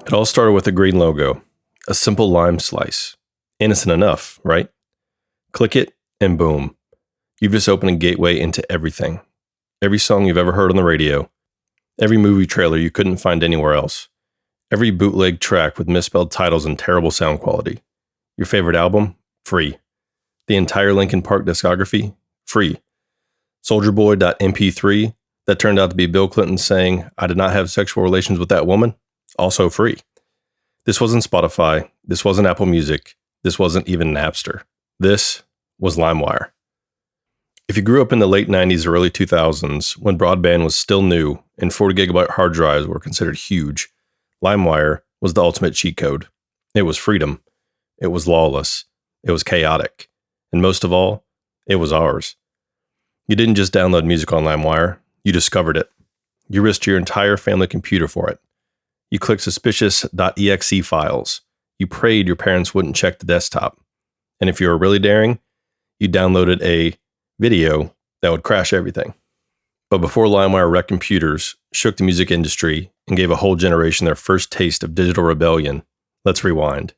It all started with a green logo, a simple lime slice. Innocent enough, right? Click it, and boom. You've just opened a gateway into everything. Every song you've ever heard on the radio. Every movie trailer you couldn't find anywhere else. Every bootleg track with misspelled titles and terrible sound quality. Your favorite album? Free. The entire Linkin Park discography? Free. SoldierBoy.mp3 that turned out to be Bill Clinton saying, "I did not have sexual relations with that woman?" Also free. This wasn't Spotify. This wasn't Apple Music. This wasn't even Napster. This was LimeWire. If you grew up in the late 90s or early 2000s, when broadband was still new and 40 gigabyte hard drives were considered huge, LimeWire was the ultimate cheat code. It was freedom. It was lawless. It was chaotic. And most of all, it was ours. You didn't just download music on LimeWire. You discovered it. You risked your entire family computer for it. You clicked suspicious .exe files. You prayed your parents wouldn't check the desktop. And if you were really daring, you downloaded a video that would crash everything. But before LimeWire wrecked computers, shook the music industry, and gave a whole generation their first taste of digital rebellion, let's rewind.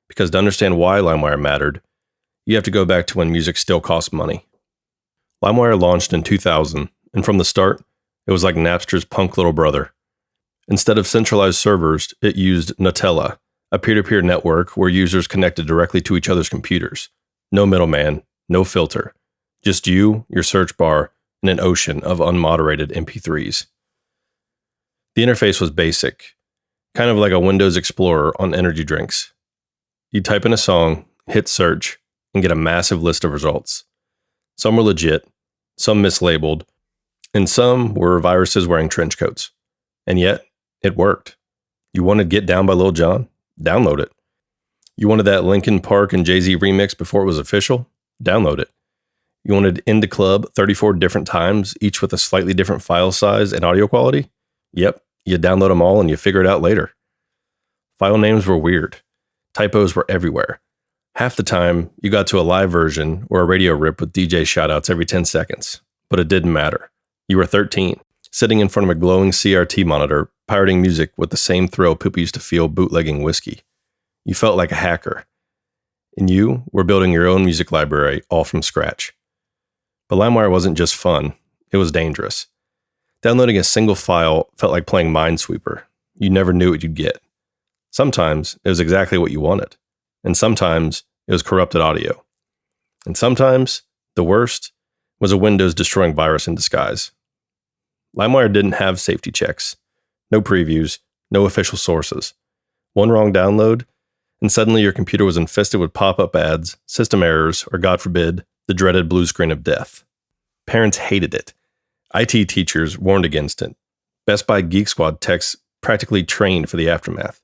Because to understand why LimeWire mattered, you have to go back to when music still cost money. LimeWire launched in 2000, and from the start, it was like Napster's punk little brother. Instead of centralized servers, it used Gnutella, a peer-to-peer network where users connected directly to each other's computers. No middleman, no filter. Just you, your search bar, and an ocean of unmoderated MP3s. The interface was basic, kind of like a Windows Explorer on energy drinks. You type in a song, hit search, and get a massive list of results. Some were legit, some mislabeled, and some were viruses wearing trench coats. And yet, it worked. You wanted Get Down by Lil Jon? Download it. You wanted that Linkin Park and Jay-Z remix before it was official? Download it. You wanted In the Club 34 different times, each with a slightly different file size and audio quality? Yep, you download them all and you figure it out later. File names were weird. Typos were everywhere. Half the time, you got to a live version or a radio rip with DJ shoutouts every 10 seconds. But it didn't matter. You were 13, sitting in front of a glowing CRT monitor, pirating music with the same thrill people used to feel bootlegging whiskey. You felt like a hacker. And you were building your own music library all from scratch. But LimeWire wasn't just fun, it was dangerous. Downloading a single file felt like playing Minesweeper. You never knew what you'd get. Sometimes it was exactly what you wanted. And sometimes it was corrupted audio. And sometimes, the worst, was a Windows destroying virus in disguise. LimeWire didn't have safety checks. No previews, no official sources. One wrong download, and suddenly your computer was infested with pop-up ads, system errors, or God forbid, the dreaded blue screen of death. Parents hated it. IT teachers warned against it. Best Buy Geek Squad techs practically trained for the aftermath.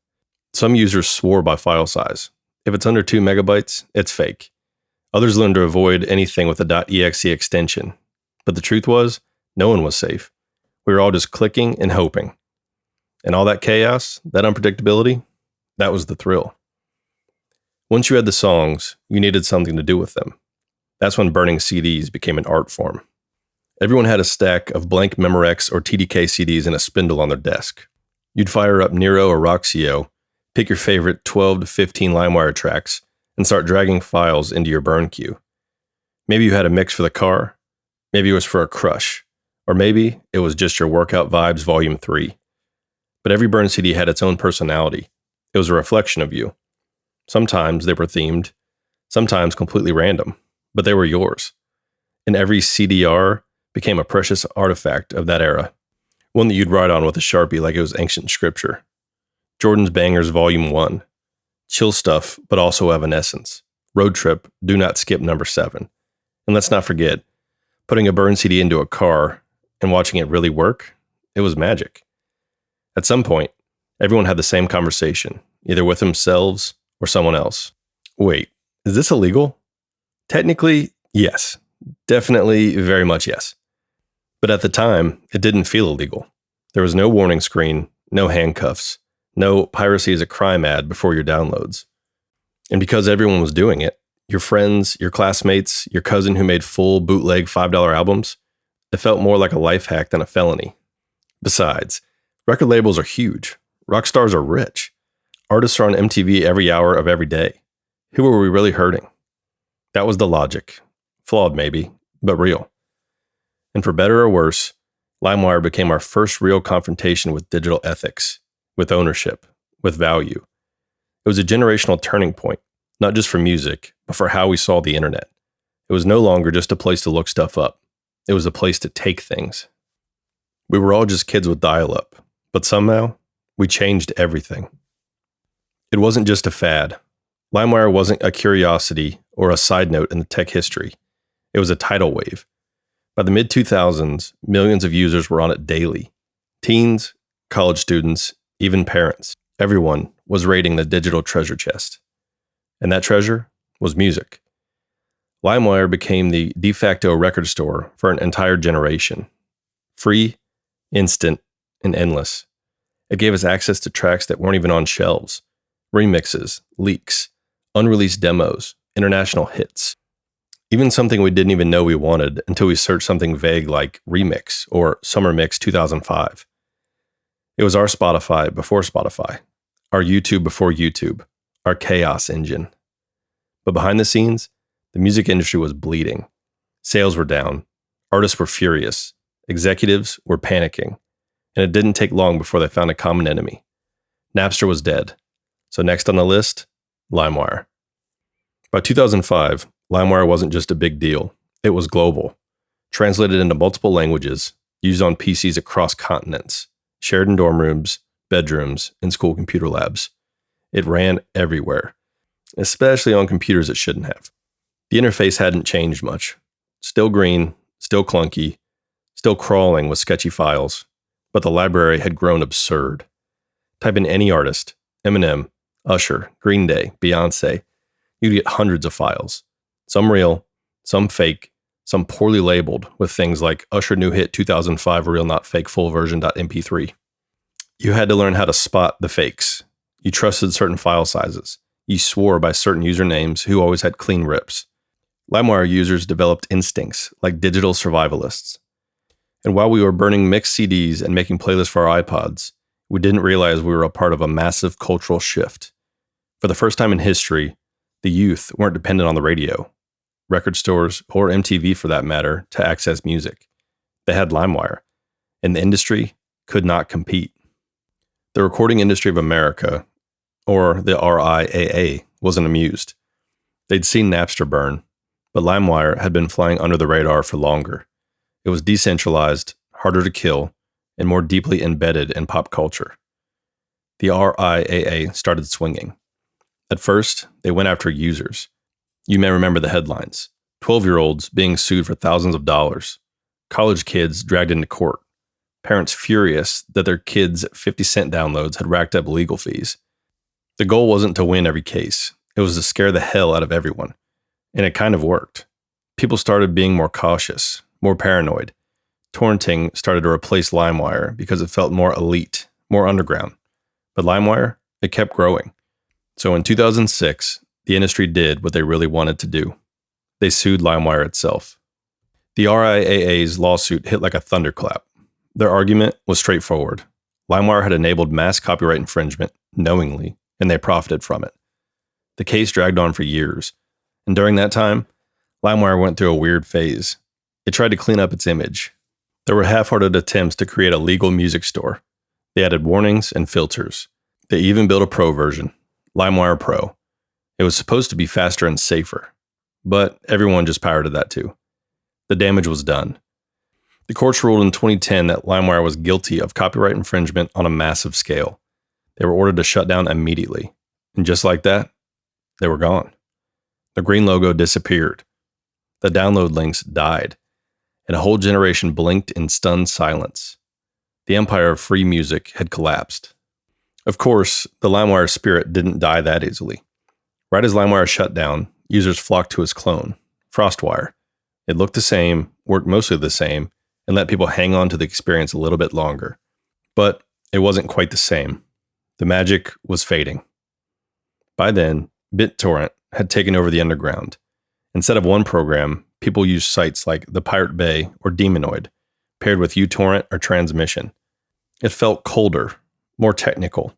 Some users swore by file size. If it's under 2 megabytes, it's fake. Others learned to avoid anything with a .exe extension. But the truth was, no one was safe. We were all just clicking and hoping. And all that chaos, that unpredictability, that was the thrill. Once you had the songs, you needed something to do with them. That's when burning CDs became an art form. Everyone had a stack of blank Memorex or TDK CDs in a spindle on their desk. You'd fire up Nero or Roxio, pick your favorite 12 to 15 LimeWire tracks, and start dragging files into your burn queue. Maybe you had a mix for the car, maybe it was for a crush, or maybe it was just your Workout Vibes Volume 3. But every burn CD had its own personality. It was a reflection of you. Sometimes they were themed, sometimes completely random, but they were yours. And every CDR became a precious artifact of that era, one that you'd write on with a Sharpie like it was ancient scripture. Jordan's Bangers Volume 1. Chill stuff, but also evanescence. Road Trip, Do Not Skip number 7. And let's not forget, putting a burn CD into a car and watching it really work, it was magic. At some point, everyone had the same conversation, either with themselves or someone else. Wait, is this illegal? Technically, yes. Definitely, very much yes. But at the time, it didn't feel illegal. There was no warning screen, no handcuffs, no piracy is a crime ad before your downloads. And because everyone was doing it, your friends, your classmates, your cousin who made full bootleg $5 albums, it felt more like a life hack than a felony. Besides, record labels are huge. Rock stars are rich. Artists are on MTV every hour of every day. Who are we really hurting? That was the logic. Flawed maybe, but real. And for better or worse, LimeWire became our first real confrontation with digital ethics, with ownership, with value. It was a generational turning point, not just for music, but for how we saw the internet. It was no longer just a place to look stuff up. It was a place to take things. We were all just kids with dial-up, but somehow, we changed everything. It wasn't just a fad. LimeWire wasn't a curiosity or a side note in the tech history. It was a tidal wave. By the mid-2000s, millions of users were on it daily. Teens, college students, even parents. Everyone was raiding the digital treasure chest. And that treasure was music. LimeWire became the de facto record store for an entire generation. Free, instant, and endless. It gave us access to tracks that weren't even on shelves. Remixes, leaks, unreleased demos, international hits. Even something we didn't even know we wanted until we searched something vague like Remix or Summer Mix 2005. It was our Spotify before Spotify, our YouTube before YouTube, our chaos engine. But behind the scenes, the music industry was bleeding. Sales were down. Artists were furious. Executives were panicking. And it didn't take long before they found a common enemy. Napster was dead. So next on the list, LimeWire. By 2005, LimeWire wasn't just a big deal. It was global. Translated into multiple languages, used on PCs across continents, shared in dorm rooms, bedrooms, and school computer labs. It ran everywhere, especially on computers it shouldn't have. The interface hadn't changed much. Still green, still clunky, still crawling with sketchy files, but the library had grown absurd. Type in any artist, Eminem, Usher, Green Day, Beyonce, you'd get hundreds of files. Some real, some fake, some poorly labeled with things like Usher new hit 2005 real not fake full version.mp3. You had to learn how to spot the fakes. You trusted certain file sizes. You swore by certain usernames who always had clean rips. LimeWire users developed instincts like digital survivalists. And while we were burning mixed CDs and making playlists for our iPods, we didn't realize we were a part of a massive cultural shift. For the first time in history, the youth weren't dependent on the radio, record stores, or MTV for that matter, to access music. They had LimeWire, and the industry could not compete. The Recording Industry of America, or the RIAA, wasn't amused. They'd seen Napster burn, but LimeWire had been flying under the radar for longer. It was decentralized, harder to kill, and more deeply embedded in pop culture. The RIAA started swinging. At first, they went after users. You may remember the headlines. 12-year-olds being sued for thousands of dollars. College kids dragged into court. Parents furious that their kids' 50-cent downloads had racked up legal fees. The goal wasn't to win every case. It was to scare the hell out of everyone. And it kind of worked. People started being more cautious, more paranoid. Torrenting started to replace LimeWire because it felt more elite, more underground. But LimeWire, it kept growing. So in 2006, the industry did what they really wanted to do. They sued LimeWire itself. The RIAA's lawsuit hit like a thunderclap. Their argument was straightforward. LimeWire had enabled mass copyright infringement knowingly, and they profited from it. The case dragged on for years, and during that time, LimeWire went through a weird phase. It tried to clean up its image. There were half-hearted attempts to create a legal music store. They added warnings and filters. They even built a pro version, LimeWire Pro. It was supposed to be faster and safer, but everyone just pirated that too. The damage was done. The courts ruled in 2010 that LimeWire was guilty of copyright infringement on a massive scale. They were ordered to shut down immediately. And just like that, they were gone. The green logo disappeared. The download links died. And a whole generation blinked in stunned silence. The empire of free music had collapsed. Of course, the LimeWire spirit didn't die that easily. Right as LimeWire shut down, users flocked to its clone, FrostWire. It looked the same, worked mostly the same, and let people hang on to the experience a little bit longer. But it wasn't quite the same. The magic was fading. By then, BitTorrent had taken over the underground. Instead of one program, people used sites like the Pirate Bay or Demonoid, paired with uTorrent or Transmission. It felt colder, more technical,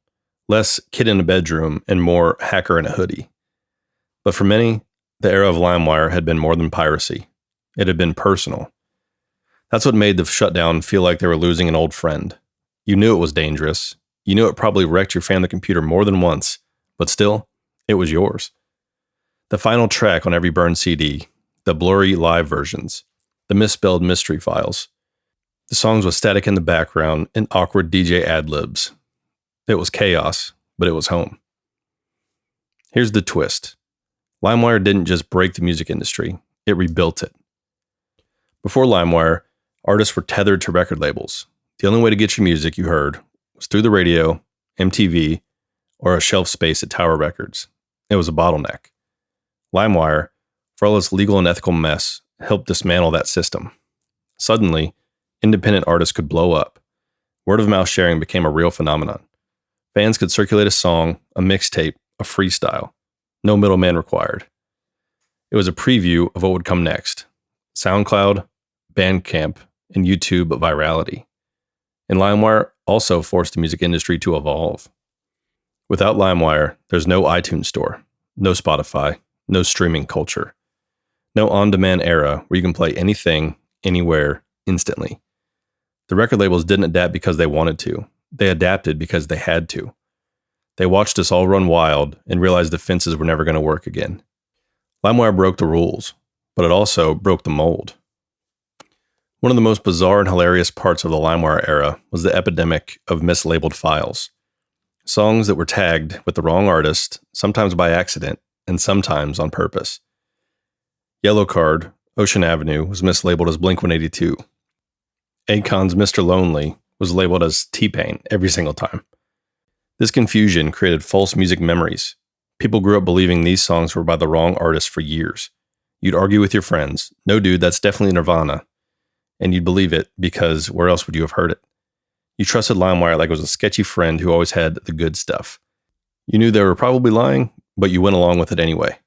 less kid in a bedroom, and more hacker in a hoodie. But for many, the era of LimeWire had been more than piracy. It had been personal. That's what made the shutdown feel like they were losing an old friend. You knew it was dangerous. You knew it probably wrecked your family computer more than once, but still, it was yours. The final track on every burned CD, the blurry live versions, the misspelled mystery files, the songs with static in the background and awkward DJ ad-libs. It was chaos, but it was home. Here's the twist. LimeWire didn't just break the music industry, it rebuilt it. Before LimeWire, artists were tethered to record labels. The only way to get your music you heard was through the radio, MTV, or a shelf space at Tower Records. It was a bottleneck. LimeWire, for all its legal and ethical mess, helped dismantle that system. Suddenly, independent artists could blow up. Word of mouth sharing became a real phenomenon. Fans could circulate a song, a mixtape, a freestyle. No middleman required. It was a preview of what would come next. SoundCloud, Bandcamp, and YouTube virality. And LimeWire also forced the music industry to evolve. Without LimeWire, there's no iTunes store, no Spotify, no streaming culture, no on-demand era where you can play anything, anywhere, instantly. The record labels didn't adapt because they wanted to. They adapted because they had to. They watched us all run wild and realized the fences were never going to work again. LimeWire broke the rules, but it also broke the mold. One of the most bizarre and hilarious parts of the LimeWire era was the epidemic of mislabeled files. Songs that were tagged with the wrong artist, sometimes by accident, and sometimes on purpose. Yellow Card, Ocean Avenue, was mislabeled as Blink-182. Akon's Mr. Lonely was labeled as T-Pain every single time. This confusion created false music memories. People grew up believing these songs were by the wrong artist for years. You'd argue with your friends, "No dude, that's definitely Nirvana." And you'd believe it because where else would you have heard it? You trusted LimeWire like it was a sketchy friend who always had the good stuff. You knew they were probably lying, but you went along with it anyway.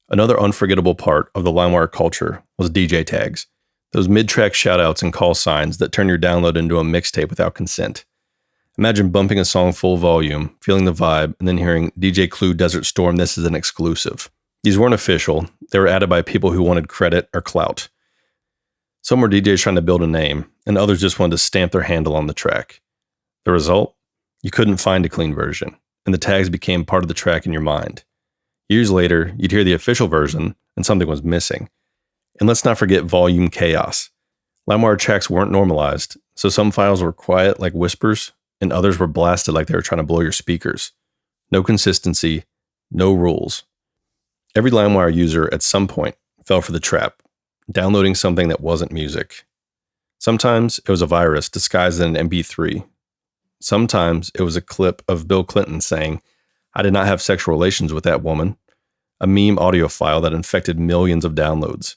Another unforgettable part of the LimeWire culture was DJ tags. Those mid-track shoutouts and call signs that turn your download into a mixtape without consent. Imagine bumping a song full volume, feeling the vibe, and then hearing DJ Clue Desert Storm, this is an exclusive. These weren't official. They were added by people who wanted credit or clout. Some were DJs trying to build a name, and others just wanted to stamp their handle on the track. The result? You couldn't find a clean version, and the tags became part of the track in your mind. Years later, you'd hear the official version, and something was missing. And let's not forget volume chaos. LimeWire tracks weren't normalized, so some files were quiet like whispers, and others were blasted like they were trying to blow your speakers. No consistency, no rules. Every LimeWire user at some point fell for the trap, downloading something that wasn't music. Sometimes it was a virus disguised in an MP3. Sometimes it was a clip of Bill Clinton saying, "I did not have sexual relations with that woman," a meme audio file that infected millions of downloads.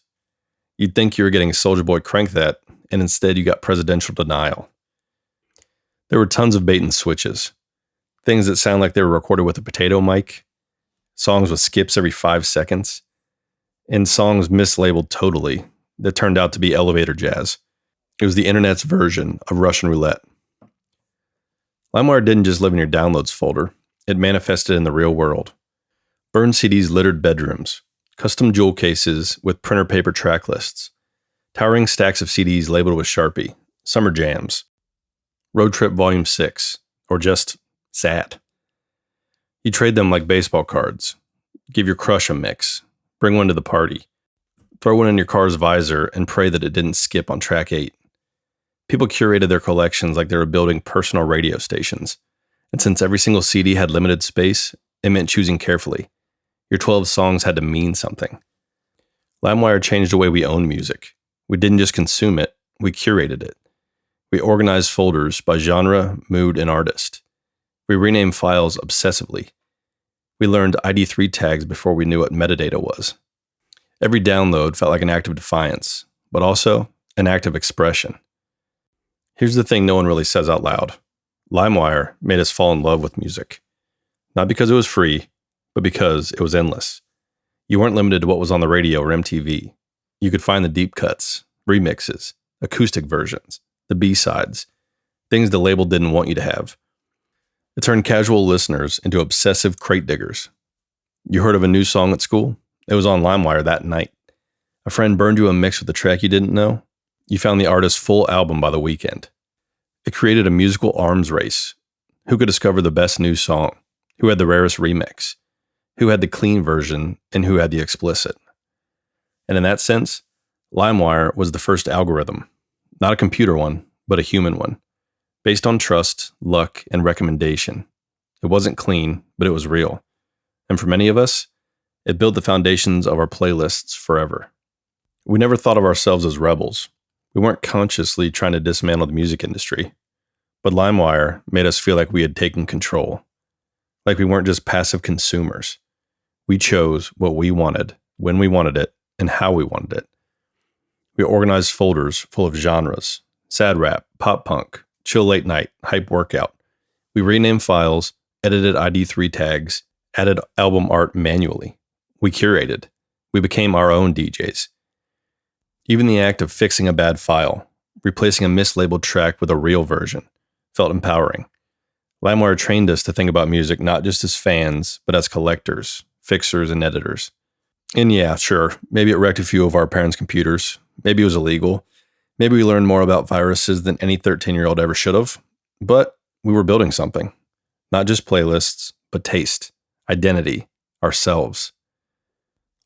You'd think you were getting Soulja Boy Crank That, and instead you got presidential denial. There were tons of bait and switches. Things that sound like they were recorded with a potato mic, songs with skips every 5 seconds, and songs mislabeled totally that turned out to be elevator jazz. It was the internet's version of Russian roulette. LimeWire didn't just live in your downloads folder. It manifested in the real world. Burned CDs littered bedrooms, custom jewel cases with printer paper track lists, towering stacks of CDs labeled with Sharpie, summer jams, Road Trip Volume 6, or just sad. You trade them like baseball cards, give your crush a mix, bring one to the party, throw one in your car's visor and pray that it didn't skip on track 8. People curated their collections like they were building personal radio stations. And since every single CD had limited space, it meant choosing carefully. Your 12 songs had to mean something. LimeWire changed the way we own music. We didn't just consume it, we curated it. We organized folders by genre, mood, and artist. We renamed files obsessively. We learned ID3 tags before we knew what metadata was. Every download felt like an act of defiance, but also an act of expression. Here's the thing no one really says out loud. LimeWire made us fall in love with music. Not because it was free, but because it was endless. You weren't limited to what was on the radio or MTV. You could find the deep cuts, remixes, acoustic versions, the B-sides, things the label didn't want you to have. It turned casual listeners into obsessive crate diggers. You heard of a new song at school? It was on LimeWire that night. A friend burned you a mix with a track you didn't know? You found the artist's full album by the weekend. It created a musical arms race. Who could discover the best new song? Who had the rarest remix? Who had the clean version and who had the explicit? And in that sense, LimeWire was the first algorithm. Not a computer one, but a human one. Based on trust, luck, and recommendation. It wasn't clean, but it was real. And for many of us, it built the foundations of our playlists forever. We never thought of ourselves as rebels. We weren't consciously trying to dismantle the music industry. But LimeWire made us feel like we had taken control. Like we weren't just passive consumers. We chose what we wanted, when we wanted it, and how we wanted it. We organized folders full of genres: sad rap, pop punk, chill late night, hype workout. We renamed files, edited ID3 tags, added album art manually. We curated. We became our own DJs. Even the act of fixing a bad file, replacing a mislabeled track with a real version, felt empowering. LimeWire trained us to think about music not just as fans, but as collectors, fixers, and editors. And yeah, sure, maybe it wrecked a few of our parents' computers. Maybe it was illegal. Maybe we learned more about viruses than any 13-year-old ever should have. But we were building something. Not just playlists, but taste, identity, ourselves.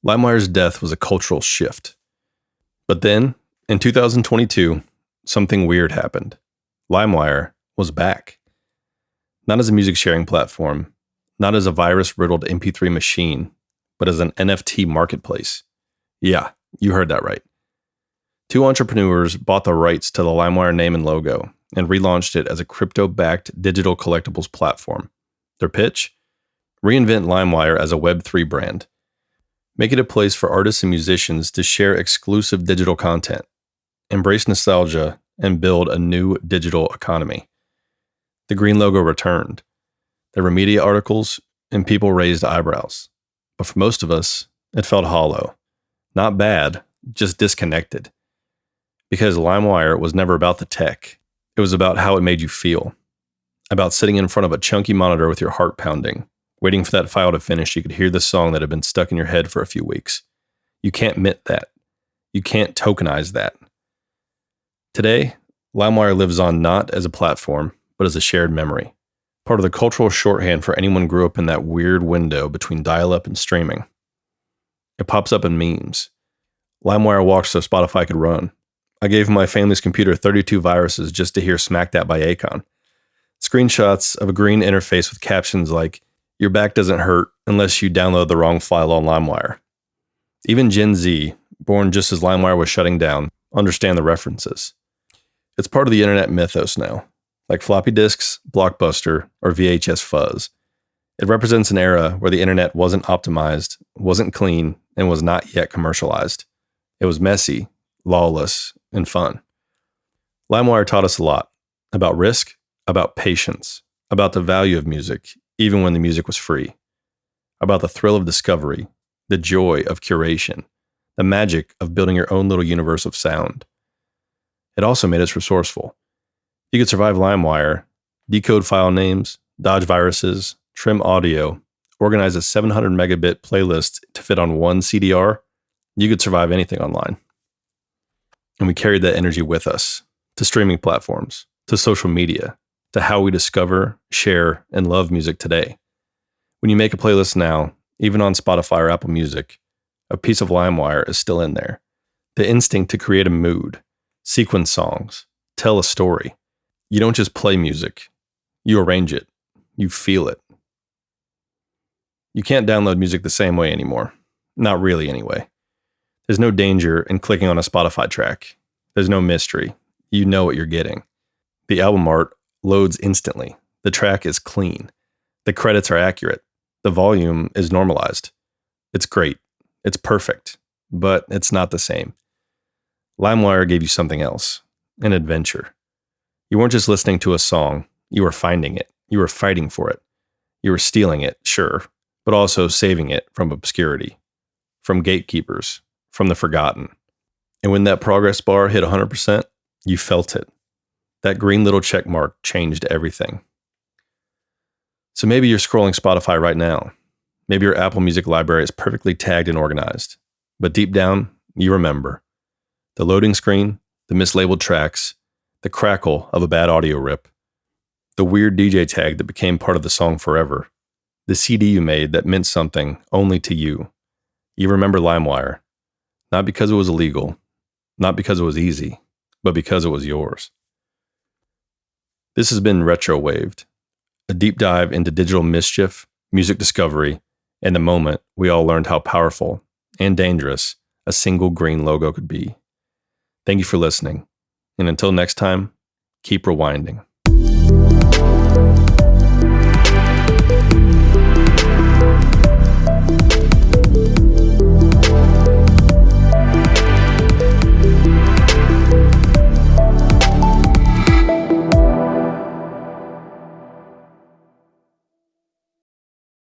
LimeWire's death was a cultural shift. But then, in 2022, something weird happened. LimeWire was back. Not as a music sharing platform, not as a virus-riddled MP3 machine, but as an NFT marketplace. Yeah, you heard that right. Two entrepreneurs bought the rights to the LimeWire name and logo and relaunched it as a crypto-backed digital collectibles platform. Their pitch? Reinvent LimeWire as a Web3 brand. Make it a place for artists and musicians to share exclusive digital content, embrace nostalgia, and build a new digital economy. The green logo returned. There were media articles, and people raised eyebrows. But for most of us, it felt hollow. Not bad, just disconnected. Because LimeWire was never about the tech. It was about how it made you feel. About sitting in front of a chunky monitor with your heart pounding, waiting for that file to finish, you could hear the song that had been stuck in your head for a few weeks. You can't mint that. You can't tokenize that. Today, LimeWire lives on not as a platform, but as a shared memory. Part of the cultural shorthand for anyone who grew up in that weird window between dial-up and streaming. It pops up in memes. LimeWire walked so Spotify could run. I gave my family's computer 32 viruses just to hear Smack That by Akon. Screenshots of a green interface with captions like, "Your back doesn't hurt unless you download the wrong file on LimeWire." Even Gen Z, born just as LimeWire was shutting down, understand the references. It's part of the internet mythos now, like floppy disks, Blockbuster, or VHS fuzz. It represents an era where the internet wasn't optimized, wasn't clean, and was not yet commercialized. It was messy, lawless, and fun. LimeWire taught us a lot about risk, about patience, about the value of music, even when the music was free, about the thrill of discovery, the joy of curation, the magic of building your own little universe of sound. It also made us resourceful. You could survive LimeWire, decode file names, dodge viruses, trim audio, organize a 700 megabit playlist to fit on one CDR. You could survive anything online. And we carried that energy with us to streaming platforms, to social media, to how we discover, share, and love music today. When you make a playlist now, even on Spotify or Apple Music, a piece of LimeWire is still in there. The instinct to create a mood, sequence songs, tell a story. You don't just play music. You arrange it. You feel it. You can't download music the same way anymore. Not really, anyway. There's no danger in clicking on a Spotify track. There's no mystery. You know what you're getting. The album art loads instantly. The track is clean. The credits are accurate. The volume is normalized. It's great. It's perfect. But it's not the same. LimeWire gave you something else. An adventure. You weren't just listening to a song. You were finding it. You were fighting for it. You were stealing it, sure, but also saving it from obscurity, from gatekeepers, from the forgotten. And when that progress bar hit 100%, you felt it. That green little check mark changed everything. So maybe you're scrolling Spotify right now. Maybe your Apple Music library is perfectly tagged and organized. But deep down, you remember the loading screen, the mislabeled tracks, the crackle of a bad audio rip, the weird DJ tag that became part of the song forever, the CD you made that meant something only to you. You remember LimeWire, not because it was illegal, not because it was easy, but because it was yours. This has been Retrowaved, a deep dive into digital mischief, music discovery, and the moment we all learned how powerful and dangerous a single green logo could be. Thank you for listening, and until next time, keep rewinding.